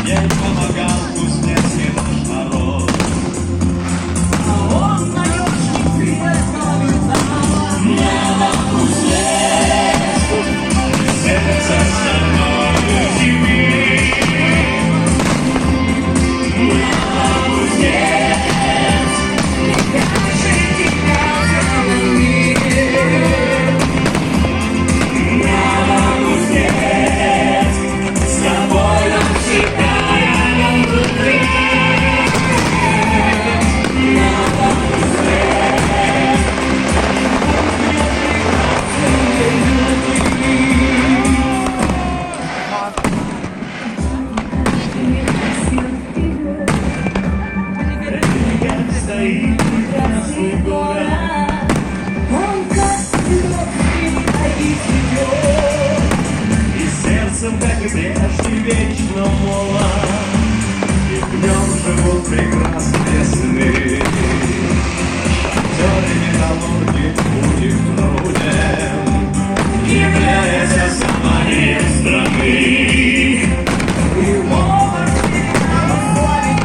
Ей помогал Кузнецкий наш народ. А он наёшник крепкого металла. Небо Кузнец, сердце стальной земли. Небо Кузнец, не кажет тебя целый мир. Небо Кузнец, с тобой навсегда. Стоит красный город, он как и цветет, и сердцем, как и прежде, вечно молод, и в нем живут прекрасные сны. Шахтеры, металлурги, путь их труден, является саманием страны. И повар славит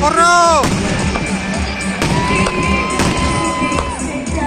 Ура!